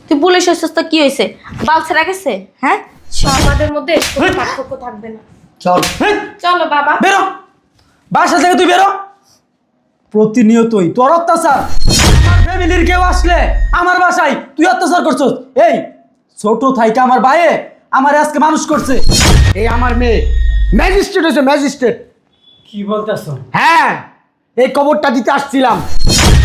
তুই পুলিশ হইছিস তো কি হয়েছে? বাল ছেড়া গেছে? হ্যাঁ, আমাদের মধ্যে কোনো পার্থক্য থাকবে না। চল চলো বাবা। বেরো, বাসা থেকে তুই বেরো। প্রতিনিয়তই তোর অত্যাচার। আমার ফ্যামিলির কেউ আসলে আমার বাসায় তুই অত্যাচার করছস। এই ছোট থাইকা আমার ভাইয়ে আমার আজকে মানুষ করছে। এই আমার মেয়ে ম্যাজিস্ট্রেট হয়েছে, ম্যাজিস্ট্রেট। কি বলতেছো? হ্যাঁ, এই খবরটা দিতে আসছিলাম।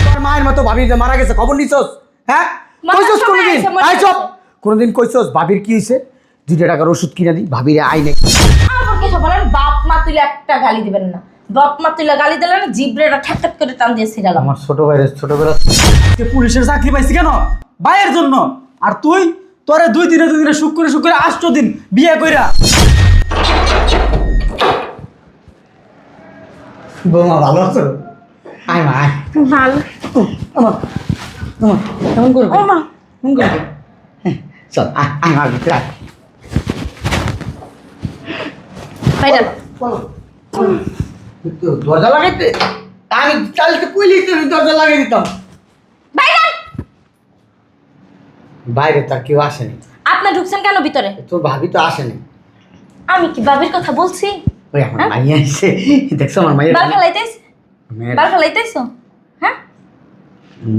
তোর মায়ের মতো ভাবি যে মারা গেছে, খবর নিছস? হ্যাঁ, মাথার কইছস সময় কোনদিন? আছে, মনে আই চুপ। আছে। কোনদিন কইছস ভাবির কি হইছে? 2 টাকার ওষুধ কিনা দি, ভাবিরে আইনে। আমার কথা বলেন, বাপ মা তুলে একটা গালি দিবেন না। বাপ মা তুলে গালি দিলে না জিব্রেটা ঠ্যাক ঠ্যাক করে টান দিয়ে ছিড়ালাম। আমার ছোট ভাইয়ের ছোটবেলা আজকে পুলিশের চাকরি পাইছি কেন? ভাইয়ের জন্য। আর তুই তোরে 2 দিনে সুখ করে 8 দিন বিয়ে কইরা। বৌমা ভালো আছো? আয় মা আয়। ভালো। আমার আমার এমন করবে? ও মা, এমন করবে? হ্যাঁ, চল আয় আয় মা ভিতরে আয়। বাইরে বলো তো দরজা লাগাইতে আমি কালকে কইলি তো দরজা লাগাই দিতাম। বাইরে। বাইরে তো আর কেউ আসেনি। আপনি ঢুকছেন কেন ভিতরে? তোর ভাবি তো আসেনি। আমি কি বাবির কথা বলছি? ওই আমার মাইয়া এসে দেখছো আমার মাইয়া বাল ফেলাইতেছ? বাল ফেলাইতেছো? হ্যাঁ,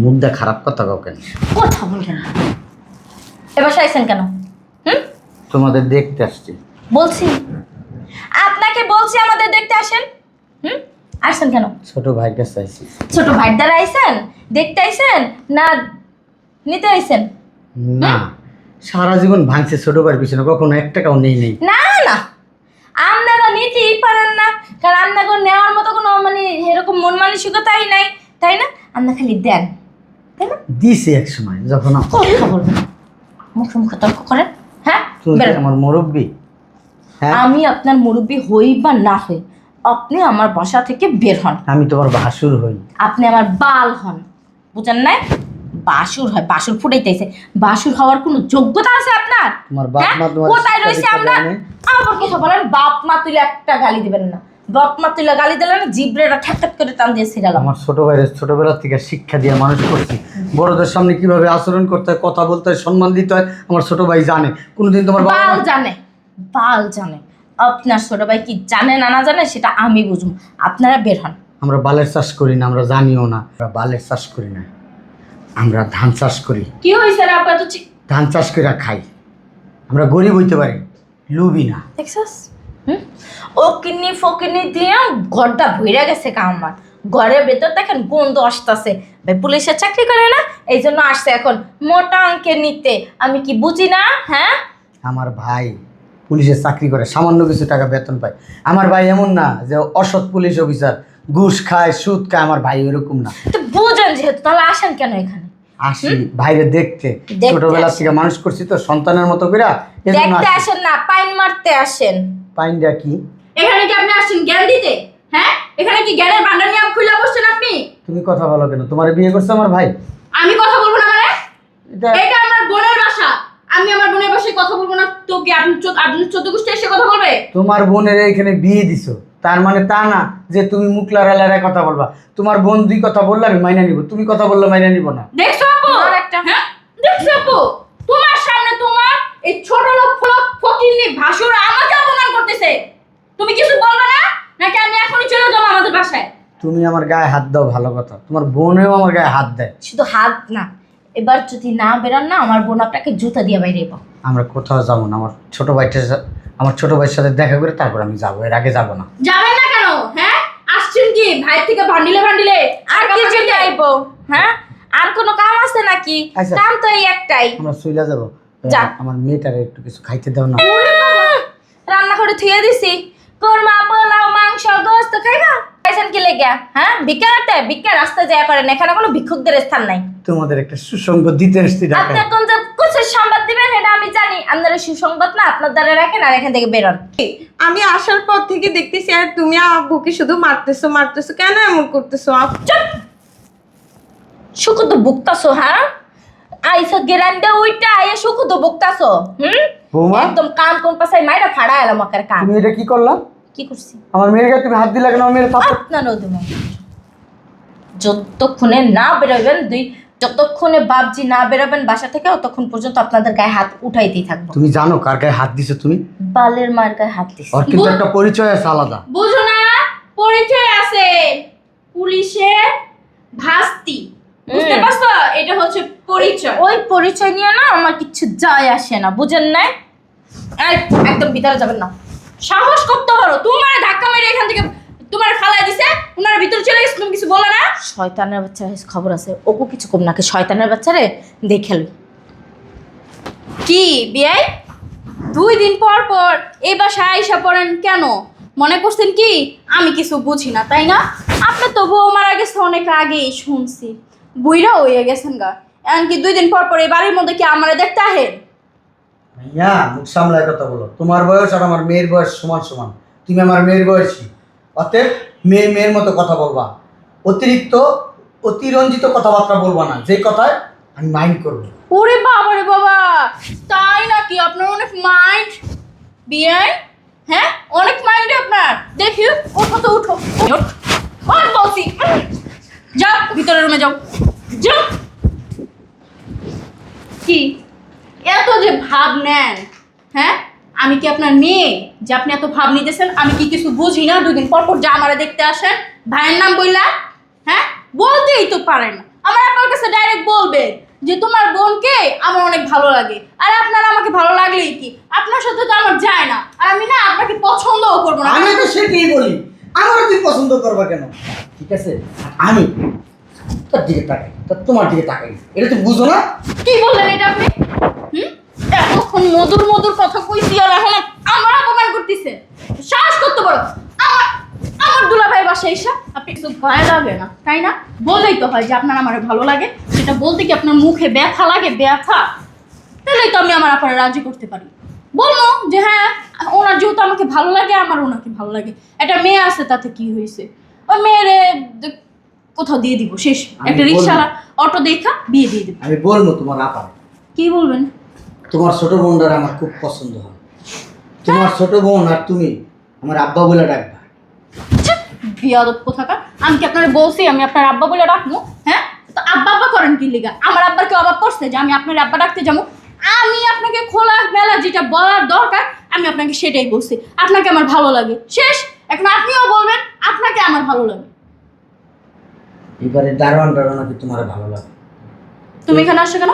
মুখটা খারাপ কথা কাউ কেন? কথা বলবেন না। এবার আইছেন কেন? হুম, তোমাদের দেখতে আসছি। বলছি আপনাকে, বলছি আমাদের দেখতে আসেন। হুম, আসছেন কেন? ছোট ভাইয়ের কাছে আইছি। ছোট ভাই দ্বারা আইছেন? দেখতে আইছেন না নিতে আইছেন? না, সারা জীবন ভাঙছে ছোট ভাইয়ের পিছনে, কখনো 1 টাকাও নেই নেই। না না, আপনারা নিতেই পারেন না, কারণ আপনাকে নেওয়ার মতো কোনো মানে এরকম মন মানসিকতাই নাই, তাই না? আপনার খালি দেন, তাই না? দিছি এক সময় যখন কথা বলবেন না। মুখ মুখে তর্ক করেন। হ্যাঁ, তুই বেরোন। আমার মুরব্বি। হ্যাঁ, আমি আপনার মুরব্বী হই বা না হই, আপনি আমার বাসা থেকে বের হন। আমি তোমার ভাসুর হই। আপনি আমার বাল হন, বুঝেন নাই? বাসুর হয়, বাসুর ফুটাইতেছে। বাসুর হওয়ার কোনো যোগ্যতা আছে আপনার? তোমার বাপ হ্যাঁ? মা তোমার কোথায় রয়েছে শিক্ষা আমরা? দেয় নাই? আবার কথা বলেন, বাপ মা তুলে একটা গালি দিবেন না। বাপ মা তুলে গালি দিলে না জিব্রেটা ঠ্যাক ঠ্যাক করে টান দিয়ে ছিড়ালাম। আমার ছোট ভাইয়ের ছোটবেলা থেকে শিক্ষা দিয়ে মানুষ করছি। বড়দের সামনে কিভাবে আচরণ করতে হয়, কথা বলতে হয়, সম্মান দিতে হয়, আমার ছোট ভাই জানে। কোনোদিন তোমার বাবা বাল জানে, বাল জানে। আপনার ছোট ভাই কি জানে না না জানে সেটা আমি বুঝবো। আপনারা বের হন। আমরা বালের চাষ করি না, আমরা জানিও না। আমরা বালের চাষ করি না, আমরা ধান চাষ করি। কি হয়েছে রে আপা? তো ধান চাষ করে খাই। আমরা গরিব হইতে পারি, লুবি না। দেখছস? হুম, ও কিডনি ফকিনি দিয়ে ঘরটা ভইরা গেছে কা আমার। ঘরের ভেতর দেখেন গন্ধ আসতেছে। ভাই পুলিশের চাকরি করে না, এই জন্য আসছে এখন মোটা অঙ্কের নিতে। আমি কি বুঝি না? হ্যাঁ, আমার ভাই পুলিশের চাকরি করে, সামান্য কিছু টাকা বেতন পায়। আমার ভাই এমন না যে অসৎ পুলিশ অফিসার, ঘুষ খায়, সুদ খায়। আমার ভাই এরকম না। তো বুঝেন যেহেতু, তাহলে আসেন কেন এখানে? আসি বাইরে দেখতে, ছোটবেলা থেকে মানুষ করছি তো সন্তানের মতো করে। দেখতে আসেন না, পাইন মারতে আসেন। পাইনটা কি? এখানে কি আপনি আসছেন জ্ঞান দিতে? হ্যাঁ, এখানে কি জ্ঞানের ভান্ডার নিয়ে খুলে বসছেন আপনি? তুমি কথা বলো কেন? তোমার বিয়ে করছে আমার ভাই? আমি কথা বলবো না মানে? এটা এটা আমার বোনের বাসা। আমি আমার বোনের বাসায় কথা বলবো না তো কি আপনি আপনি 14 গোষ্ঠী এসে কথা বলবে? তোমার বোনের এখানে বিয়ে দিছো, তার মানে তা না যে তুমি মুখ লড়ায় কথা বলবা। তোমার বোন 2 কথা বললে আমি মাইনা নিব, তুমি কথা বললে মাইনা নিব না। দেখছো আপু? আর একটা হ্যাঁ, দেখছো আপু? তোমার সামনে তোমার এই ছোট লোক ফকিরনি ভাসুর আমাকে অপমান করতেছে। তুমি কিছু বলবে না নাকি আমি এখনই চলে যাবো আমাদের বাসায়? তুমি আমার গায়ে হাত দাও ভালো কথা, তোমার বোনেও আমার গায়ে হাত দেয়। শুধু হাত না, এবার যদি না বেরান না আমার বোন আপনাকে জুতা দিয়ে বাইরে পাবো। আমরা কোথাও যাবো না। আমার ছোট ভাইয়ের সাথে দেখা করে তারপর আমি যাবো, এর আগে যাবো না। যাবেন না কেন? হ্যাঁ, আসছেন কি ভাই থেকে ভান্ডিলে ভান্ডিলে? আর কি জন্য আইবো? হ্যাঁ, আর কোনো কাম আছে নাকি? আচ্ছা। কাম তো এই একটাই। আমরা চলে যাবো। যা। আমার মেয়েটারে একটু কিছু খাইতে দাও না। রান্না করে থুয়ে দিছি, কোরমা পোলাও মাংস গোস্ত খাইবা। খাইছেন কি লেগে? হ্যাঁ, ভিক্ষা করতে? ভিক্ষা রাস্তায় যায় করেন, এখানে কোনো ভিক্ষুকদের স্থান নাই। তোমাদের একটা সুসংগ দিতে এসছি আপনি ঢাকায়। কোন যে কুছের সংবাদ দিবেন এটা আমি জানি। আপনারা সুসংবাদ না আপনার দ্বারা রাখেন আর এখান থেকে বেরোন। আমি আসার পর থেকে দেখতেছি আর তুমি আব্বুকে শুধু মারতেছো মারতেছো, কেন এমন করতেছো? শুকু তো বুকতাছো? হ্যাঁ, আইসা গেরান্ডে ওইটা আইয়া শুকু তো বুকতাছো। বৌমা, একদম কান কোন পাশে মাইরা ফাড়া এলাম আমাকে কান। তুমি এটা কি করলা? কি করছি? আমার মেয়ের গায়ে তুমি হাত দিলা কেন? আমার মেয়ের থাপ্পড়। আপনার নদী যতক্ষণে না বেরোবেন 2 যতক্ষণে বাপজি না বেরোবেন বাসা থেকে ততক্ষণ পর্যন্ত আপনাদের গায়ে হাত উঠাইতেই থাকবো। তুমি জানো কার গায়ে হাত দিছো তুমি? বালের মার গায়ে হাত দিস। ওর কিন্তু একটা পরিচয় আছে আলাদা। বুঝো না, পরিচয় আছে পুলিশের ভাস্তি, বুঝতে পারছো? এটা হচ্ছে পরিচয়। ওই পরিচয় নিয়ে না আমার কিচ্ছু যায় আসে না, বুঝেন নাই? একদম ভিতরে যাবেন না। সাহস করতে পারো তোমার ধাক্কা মেরে এখান থেকে তোমার ফালাই দিছে, উনার ভিতরে চলে গেছে, তুমি কিছু বলো না? শয়তানের বাচ্চার খবর আছে, ওকে কিছু কম নাকি শয়তানের বাচ্চারে দেখে লই। কি বিয়াই 2 দিন পর পর এই বাসায় আইসা পড়েন কেন? মনে করছেন কি আমি কিছু বুঝি না, তাই না? আপনি তো বউ মারা গেছে অনেক আগেই শুনছি, বুইরা হয়ে গেছেন গা। এমনকি 2 দিন পর পর এই বাড়ির মধ্যে কি আমারে দেখতে আহেন? ভাইয়া মুখ সামলায় কথা বলো। তোমার বয়স আর আমার মেয়ের বয়স সমান সমান। তুমি আমার মেয়ের বয়সী, অতএব মেয়ের মতো কথা বলবা। অতিরঞ্জিত কথাবার্তা বলবা না, যে কথায় আমি মাইন্ড করবো। ওরে বাবা রে বাবা, তাই নাকি? আপনার অনেক মাইন্ড বিয়াই? হ্যাঁ, অনেক মাইন্ড আপনার। দেখি ওঠো তো, উঠো বলছি। যাও ভিতরে রুমে যাও, যাও। কি এত যে ভাব নেন? হ্যাঁ, আমি কি আপনার মেয়ে যে আপনি এত ভাব নিতেছেন? আমি কি কিছু বুঝি না? 2 দিন পর পর যা আমারে দেখতে আসেন, ভাইয়ের নাম বললা? হ্যাঁ, বলতেই তো পারেন না। আমার আপনার কাছে ডাইরেক্ট বলবেন যে তোমার বোনকে আমার অনেক ভালো লাগে। আর আপনার আমাকে ভালো লাগলেই কি, আপনার সাথে তো আমার যায় না। আর আমি না আপনাকে পছন্দও করবো না। আমি তো সেটাই বলি, আমারও তুই পছন্দ করবা কেন? ঠিক আছে, আমি তোর দিকে তাকাই, তোমার দিকে তাকাই, এটা তুমি বুঝো না? কি বললেন এটা আপনি? এতক্ষণ মধুর মধুর কথা কইছি আর এখন আমার অপমান করতেছে। সাহস করতে পারো আমার দুলাভাই বাসায় এসে আপনি কিছু ভয় লাগে না, তাই না? বললেই তো হয় যে আপনার আমার ভালো লাগে। সেটা বলতে কি আপনার মুখে ব্যথা লাগে? ব্যথা তাহলেই তো আমি আমার আপনারা রাজি করতে পারি। বলবো যে হ্যাঁ, ওনার যেহেতু আমাকে ভালো লাগে, আমার ওনাকে ভালো লাগে। একটা মেয়ে আছে, তাতে কি হয়েছে? ওই মেয়েরে কোথাও দিয়ে দিব, শেষ। একটা রিক্সাওয়ালা অটো দেখা বিয়ে দিয়ে দিব। আমি বলবো তোমার আপা, কি বলবেন? তোমার ছোট বোনটার আমার খুব পছন্দ হয়। তোমার ছোট বোন আর তুমি আমার আব্বা বলে ডাকবা। বিয়াদব কোথাকার! আমি কি আপনার বলছি আমি আপনার আব্বা বলে ডাকবো? হ্যাঁ, তো আব্বা আব্বা করেন কি লিগা? আমার আব্বার কি অভাব পড়ছে যে আমি আপনার আব্বা ডাকতে যাবো? আমি আপনাকে খোলা মেলা যেটা বলার দরকার আমি আপনাকে সেটাই বলছি। আপনাকে আমার ভালো লাগে, শেষ। এখন আপনিও বলবেন আপনাকে আমার ভালো লাগে। এবারে দারোয়ানটা নাকি তোমার ভালো লাগে। তুমি এখানে আসছো কেন?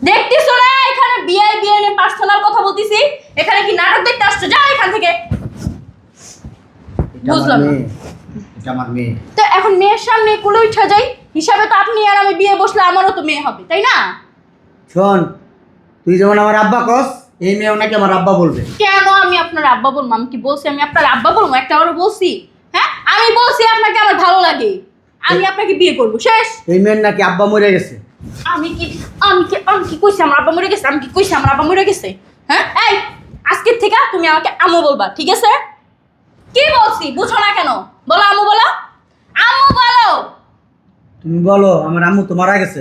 দেখতেছো না এখানে বিয়ে নিয়ে পার্সোনাল কথা বলতেছি? এখানে কি নাটক দেখতে আসছো? যাও এখান থেকে। বুঝলাম না। এটা আমার মেয়ে। তো এখন মেয়ের সামনে কোলে উঠা যাই হিসাবে তো আপনি আর আমি বিয়ে বসলে আমারও তো মেয়ে হবে, তাই না? শোন, তুই যেমন আমার আব্বা কস, এই মেয়েও নাকি আমার আব্বা বলবে। কেন আমি আপনার আব্বা বলবো? আমি কি বলছি আমি আপনার আব্বা বলবো? একটা বারও বলছি? হ্যাঁ, আমি বলছি আপনাকে আমার ভালো লাগে, আমি আপনাকে বিয়ে করবো, শেষ। এই মেয়ের নাকি আব্বা মরে গেছে। আমি কি কইছি আমার আব্বা মরে গেছে? আমি কি কইছি আমার আব্বা মরে গেছে? হ্যাঁ, এই আজকের থেকে তুমি আমাকে আম্মু বলবা, ঠিক আছে? কি বলছি বুঝো না কেন? বলো আম্মু, বলো আম্মু, বলো। তুমি বলো আমার আম্মু তো মারা গেছে,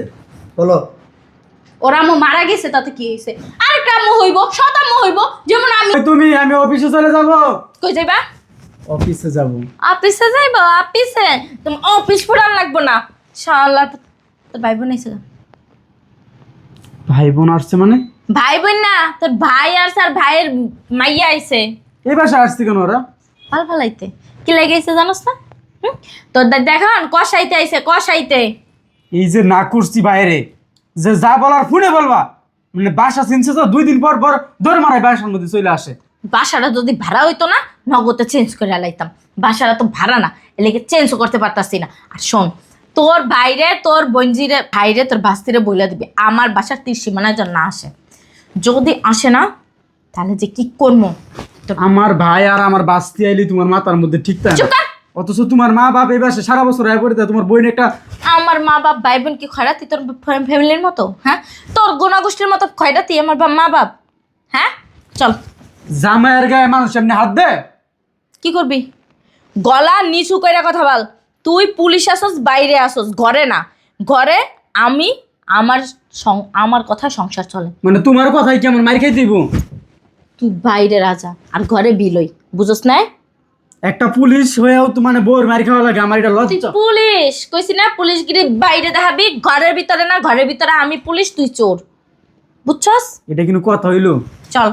বলো। ওর আম্মু মারা গেছে, তাতে কি হয়েছে? আরেকটা আম্মু হইব, সৎ আম্মু হইব, যেমন আমি। আমি অফিসে চলে যাব। কই যাইবা? অফিসে যাব। অফিসে যাইবো? অফিসে তুমি অফিস ফুরান লাগবো না। শালা তোর ভাই বোন এসে, ভাই বোন আসছে মানে? ভাই বোন না, তোর ভাই আর স্যার ভাইয়ের মাইয়া আইছে। এই বাসা আসছে কেন ওরা? ভাল ফালাইতে কি লেগেছে জানোস না? তোর দেখান কষাইতে আইছে, কষাইতে। এই যে না করছি বাইরে, যে যা বলার ফোনে বলবা, মানে বাসা চিনছে তো 2 দিন পর পর দৌড় মারাই বাসার মধ্যে চলে আসে। বাসাটা যদি ভাড়া হইতো না নগদে চেঞ্জ করে লাইতাম। বাসাটা তো ভাড়া না, এলাকে চেঞ্জও করতে পারতাছি না। আর শোন, তোর বাইরে তোর বঞ্জিরে ভাইরে তোর বাস্তিরে বইলা দিবি আমার বাসার তীরসীমানায় যেন না আসে। যদি আসে না তাহলে যে কি করবো। আমার ভাই আর আমার বাস্তি আইলি তোমার মাথার মধ্যে ঠিক থাকে চুপ না। কর। অথচ তোমার মা বাপ এই বাসে সারা বছর আয় পড়ে তোমার বোন একটা। আমার মা বাপ ভাই বোন কি খয়রাতি তোর ফ্যামিলির মতো? হ্যাঁ, তোর গোনাগোষ্ঠীর মতো খয়রাতি আমার মা বাপ? হ্যাঁ, চল। জামাইয়ের গায়ে মানুষ এমনি হাত দে? কি করবি? গলা নিচু কইরা কথা বল। তুই পুলিশ আসস, বাইরে আসস, ঘরে না। ঘরে আমি আমার কথা সংসার চলে। মানে তোমার কথাই কেমন মার খাই দিব? তুই বাইরে রাজা আর ঘরে বিলই, বুঝস না? একটা পুলিশ হয়েও তো মানে বোর মারি খাওয়া লাগে, আমার এটা তুই লজ্জা। পুলিশ কইছি না, পুলিশগিরি বাইরে দেখাবি, ঘরের ভিতরে না, ঘরের ভিতরে আমি পুলিশ তুই চোর, বুঝছস? এটা কিন্তু কথা হইলো। চল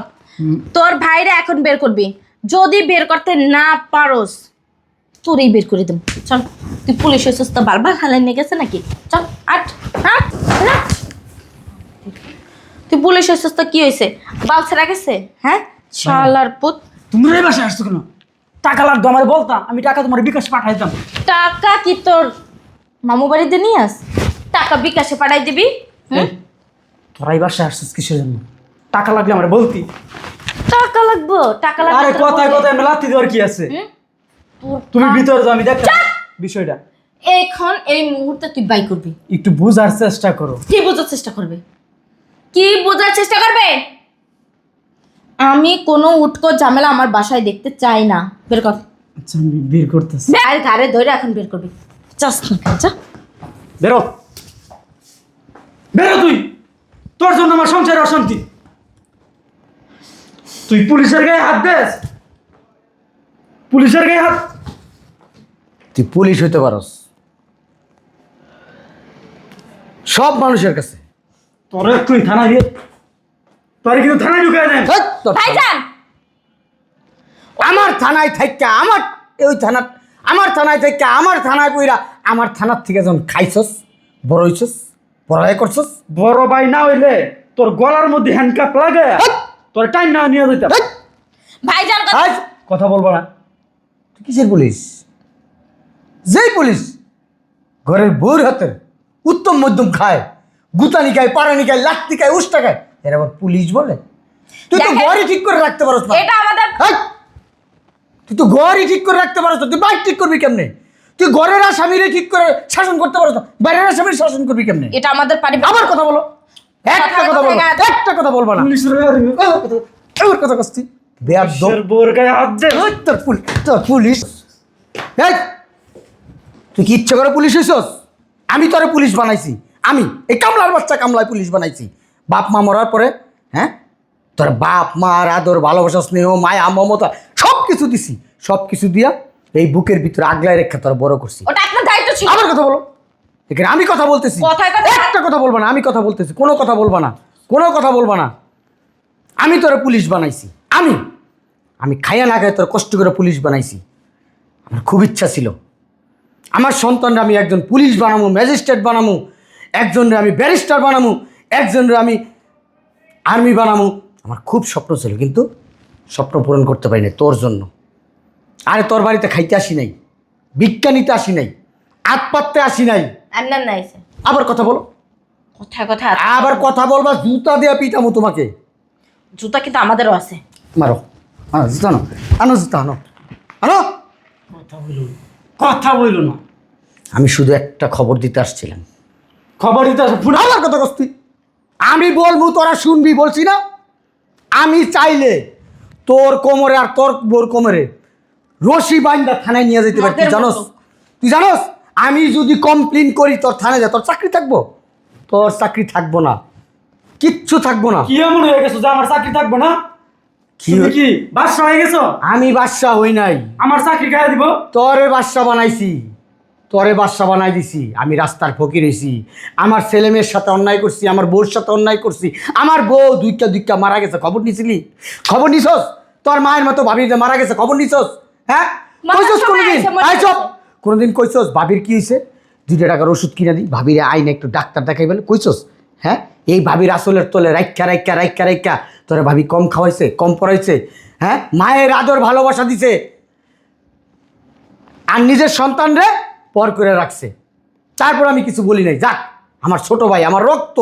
তোর ভাইরে এখন বের করবি, যদি বের করতে না পারোস তোরই বের করে দেব। চল তুই পুলিশ হয়েছিস তো বারবার হালাই নিয়ে গেছে নাকি? চল আট হাট হাট। তুই পুলিশ হয়েছিস তো কি হয়েছে, বাল ছেড়া গেছে? হ্যাঁ শালার পুত। তোমরা এই বাসায় আসছো কেন? টাকা লাগতো আমার, বলতাম আমি টাকা তোমার বিকাশ পাঠাইতাম। টাকা কি তোর মামু বাড়িতে নিয়ে আস, টাকা বিকাশে পাঠাই দিবি? এই, তোরা এই বাসায় আসছিস কিসের জন্য? টাকা লাগলে আমার বলতি। টাকা লাগবো, টাকা লাগবে আরে তোর কথায় বলবি। কথায় মেলাতি দেওয়ার কি আছে? তোর তুমি ভিতরে যাও, আমি দেখতাম বিষয়টা। এখন এই মুহূর্তে তুই বাই করবি। একটু বুঝার চেষ্টা করো। কি বোঝার চেষ্টা করবে? কি বোঝার চেষ্টা করবে? আমি কোনো উটকো ঝামেলা আমার বাসায় দেখতে চাই না। বের কর। আচ্ছা আমি বের করতেছি। আর ঘাড়ে ধরে এখন বের করবি। চাস না যা। বেরো, বেরো তুই। তোর জন্য আমার সংসারে অশান্তি। তুই পুলিশের গায়ে হাত দেস, পুলিশের গায়ে হাত। তুই পুলিশ হইতে পারস সব মানুষের কাছে। তোর তুই থানা দিয়ে, তোর কিন্তু থানায় ঢুকাই দেন। ধ্যাৎ, তোর ভাইজান আমার থানায় থাইকা আমার ওই থানা আমার থানায় থাইকা আমার থানায় কইরা আমার থানার থেকে যখন খাইছস, বড় হইছস, পড়ালেখা করছস, বড় ভাই না হইলে তোর গলার মধ্যে হ্যান্ডকাপ লাগে, তোর টাইম না নিয়ে যেতাম। ভাইজান আজ কথা বলবো না। তুই কিসের পুলিশ? যেই পুলিশ ঘরের বউর হাতের উত্তম মধ্যম খায়, গুতানি খায়, পারানি খায়, লাত্তি খায়, উষ্টা খায়, এর আবার পুলিশ বলে? তুই তো দেখেন, ঘরই ঠিক করে রাখতে পারস না। এটা আমাদের হেই! তুই তো ঘরই ঠিক করে রাখতে পারস না, তুই বাইক ঠিক করবি কেমনে? তুই ঘরের আসামিরে ঠিক করে শাসন করতে পারস না, বাইরের আসামির শাসন করবি কেমনে? এটা আমাদের পারিবারিক। আবার কথা বলো, একটা কথা বলবো, একটা কথা বলবো না। পুলিশের গায়ে আবার কথা কস্তি বেয়াদব। পুলিশের বোর গায়ে হাত দে। ওই তোর পুলিশ। এই, তুই কি ইচ্ছে করে পুলিশ হইছস? আমি তোরে পুলিশ বানাইছি। আমি এই কামলার বাচ্চা কামলায় পুলিশ বানাইছি। বাপ মা মরার পরে, হ্যাঁ, তোর বাপ মার আদর, ভালোবাসা, স্নেহ, মায়া, মমতা সব কিছু দিছি। সব কিছু দিয়া এই বুকের ভিতরে আগলায় রেখে তোর বড় করছি। ওটা আপনার দায়িত্ব ছিল। আবার কথা বলো, এখানে আমি কথা বলতেছি। কথায় কথায়- একটা কথা বলবা না, আমি কথা বলতেছি। কোনো কথা বলবা না, কোনো কথা বলবা না। আমি তোরে পুলিশ বানাইছি। আমি আমি খাইয়া না খাই তোর কষ্ট করে পুলিশ বানাইছি। আমার খুব ইচ্ছা ছিল আমার সন্তানরা আমি একজন পুলিশ বানাবো, ম্যাজিস্ট্রেট বানাবো, একজনরে আমি ব্যারিস্টার বানাবো, একজনরে আমি আর্মি বানাবো। আমার খুব স্বপ্ন ছিল, কিন্তু স্বপ্ন পূরণ করতে পারিনি তোর জন্য। আরে তোর বাড়িতে খাইতে আসি নাই, ভিক্ষা নিতে আসি নাই, হাত পাততে আসি নাই। আন্নার নাইছে আবার কথা বলো, কথায় কথায় আবার কথা বলবা, জুতা দেয়া পিটামো তোমাকে। জুতা কিন্তু আমাদেরও আছে। মারো, আনো জুতা, আনো আনো জুতা, আনো আনো। কথা বইল না। আমি শুধু একটা খবর দিতে আসছিলাম। খবর দিতে আসো, ফুটা। আমার কথা কস্তি আমি বলবো, তোরা শুনবি, বলছি না? আমি চাইলে তোর কোমরে আর তোর বোর কোমরে রশি বাইন্দা থানায় নিয়ে যেতে পারি। তুই মদের জানোস? মতো। তুই জানোস আমি যদি কমপ্লেন করি তোর থানায় যা, তোর চাকরি থাকবো? তোর চাকরি থাকবো না, কিচ্ছু থাকবো না। কি এমন হয়ে গেছো যে আমার চাকরি থাকবো না? কি তুমি কি বাদশা হয়ে গেছো? আমি বাদশা হই নাই, আমার চাকরি গায়ে দিব? তরে বাদশা বানাইছি, তরে বাদশা বানাই দিছি। আমি রাস্তার ফকির হয়েছি, আমার ছেলে মেয়ের সাথে অন্যায় করছি, আমার বউর সাথে অন্যায় করছি। আমার বউ দুইটা মারা গেছে, খবর নিছিলি? খবর নিছস? তোর মায়ের মতো ভাবির যে মারা গেছে, খবর নিছস? হ্যাঁ, মরার কইছস সময় কোনোদিন? আইছে, মরে আই চপ, গেছে। কোনোদিন কইছস ভাবির কি হয়েছে, 2 টাকার ওষুধ কিনে দিই, ভাবিরে আইনে একটু ডাক্তার দেখাই বলে কইছস? হ্যাঁ, এই ভাবির আসলের তোলে রাইখা রাইখা রাইখা রাইখা তোরে ভাবি কম খাওয়াইছে, কম পড়াইছে, হ্যাঁ, মায়ের আদর ভালোবাসা দিছে, আর নিজের সন্তানরে পর করে রাখছে। তারপর আমি কিছু বলি নাই। যাক, আমার ছোট ভাই, আমার রক্ত,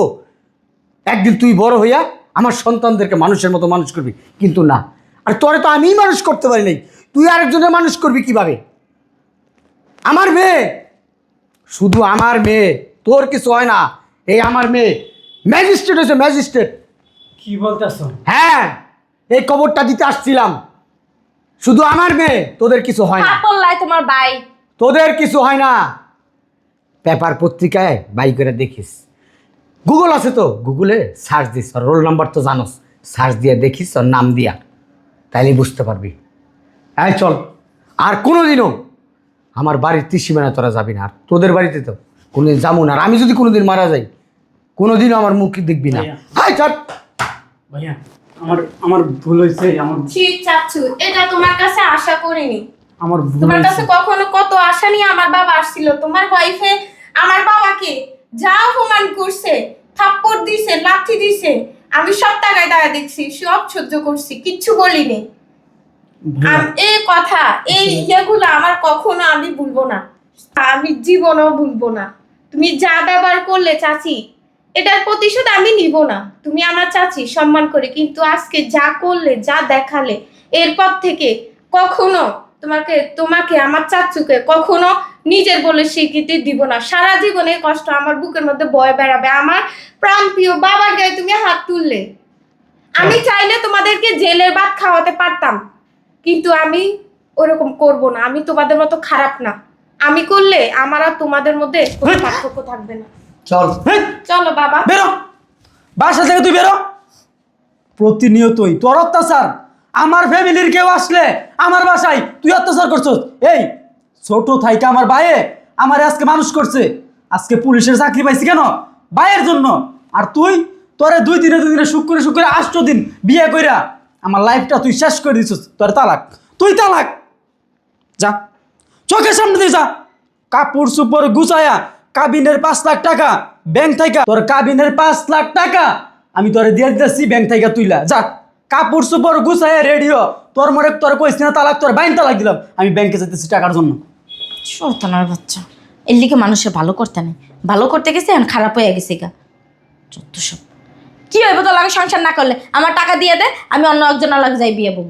একদিন তুই বড় হইয়া আমার সন্তানদেরকে মানুষের মতো মানুষ করবি। কিন্তু না, আর তোরে তো আমিই মানুষ করতে পারি নাই, তুই আরেকজনের মানুষ করবি কিভাবে? আমার মেয়ে, শুধু আমার মেয়ে, তোর কিছু হয় না। এই আমার মেয়ে ম্যাজিস্ট্রেট হয়েছে, ম্যাজিস্ট্রেট। কি বলতেছো? হ্যাঁ, এই খবরটা দিতে আসছিলাম। শুধু আমার মেয়ে, তোদের কিছু হয় না, পাপল্লাই তোমার ভাই। তোদের কিছু হয় না। পেপার পত্রিকায় বাই করে দেখিস, গুগল আছে তো, গুগলে সার্চ দিস, আর রোল নাম্বার তো জানোস, সার্চ দিয়ে দেখিস, আর নাম দিয়া, তাইলে বুঝতে পারবি। এই চল, আর কোনোদিনও আমার বাড়ির ত্রিসীমানায় তোরা যাবি না। আর তোদের বাড়িতে তো কোনোদিন যাবো না। আর আমি যদি কোনোদিন মারা যাই, কোনোদিনও আমার মুখ দেখবি না। ভাইয়া। হাই চট। ভাইয়া আমার আমার ভুল হয়েছে, আমার ছি চাচ্ছু, এটা তোমার কাছে আশা করিনি। আমার ভুল তোমার হয়েছে। কাছে কখনো কত আশা নিয়ে আমার বাবা আসছিল। তোমার ওয়াইফে আমার বাবাকে যা অপমান করছে, থাপ্পড় দিছে, লাথি দিছে, আমি সব টাকায় টাকা দেখছি, সব সহ্য করছি, কিচ্ছু বলিনি। ভাইয়া, এই কথা, এই ইয়েগুলো আমার কখনো আমি ভুলবো না, আমি জীবনেও ভুলবো না। তুমি যা ব্যবহার করলে চাচি, এটার প্রতিশোধ আমি নিব না। তুমি আমার চাচি, সম্মান করে, কিন্তু আজকে যা করলে, যা দেখালে, এরপর থেকে কখনো তোমাকে আমার চাচুকে কখনো নিজের বলে স্বীকৃতি দিব না। সারা জীবনে কষ্ট আমার বুকের মধ্যে বয়ে বেড়াবে। আমার প্রাণ প্রিয় বাবার গায়ে তুমি হাত তুললে। আমি চাইলে তোমাদেরকে জেলের ভাত খাওয়াতে পারতাম, কিন্তু আমি ওরকম করব না। আমি তোমাদের মতো খারাপ না। আমি করলে আমার আর তোমাদের মধ্যে কোনো পার্থক্য থাকবে না। চল। হেই, চলো বাবা। বেরো বাসা থেকে, তুই বেরো। প্রতিনিয়তই তোর অত্যাচার। আমার ফ্যামিলির কেউ আসলে আমার বাসায় তুই অত্যাচার করছস। এই ছোট থাইকা আমার ভাইয়ে আমার আজকে মানুষ করছে, আজকে পুলিশের চাকরি পাইছি কেন? ভাইয়ের জন্য। আর তুই তোরে দুই দিনে শুক্রে 8 দিন বিয়ে কইরা আমার লাইফটা তুই শেষ করে দিছস। তোর তালাক, তুই তালাক। যা চোখের সামনে দিয়ে যা। কাপড় চুপড় গুছায়া কাবিনের 5 লাখ টাকা ব্যাংক থেকে, তোর কাবিনের 5 লাখ টাকা আমি তোরে দিয়ে দিতেছি ব্যাংক থেকে তুইলা যা। কাপড় চুপড় গুছায়া রেডিও তোর মরে তোর কইছি না তালাক, তোর বাইন তালাক দিলাম। আমি ব্যাংকে যেতেছি টাকার জন্য। শয়তানের বাচ্চা, এর লিগে মানুষের ভালো করতে নেই, ভালো করতে গেছে এখন খারাপ হয়ে গেছে গা। যত সব কি হইব, তো লাগে সংসার না করলে আমার টাকা দিয়ে দে, আমি অন্য একজনের লাগে যাই বিয়ে বউ।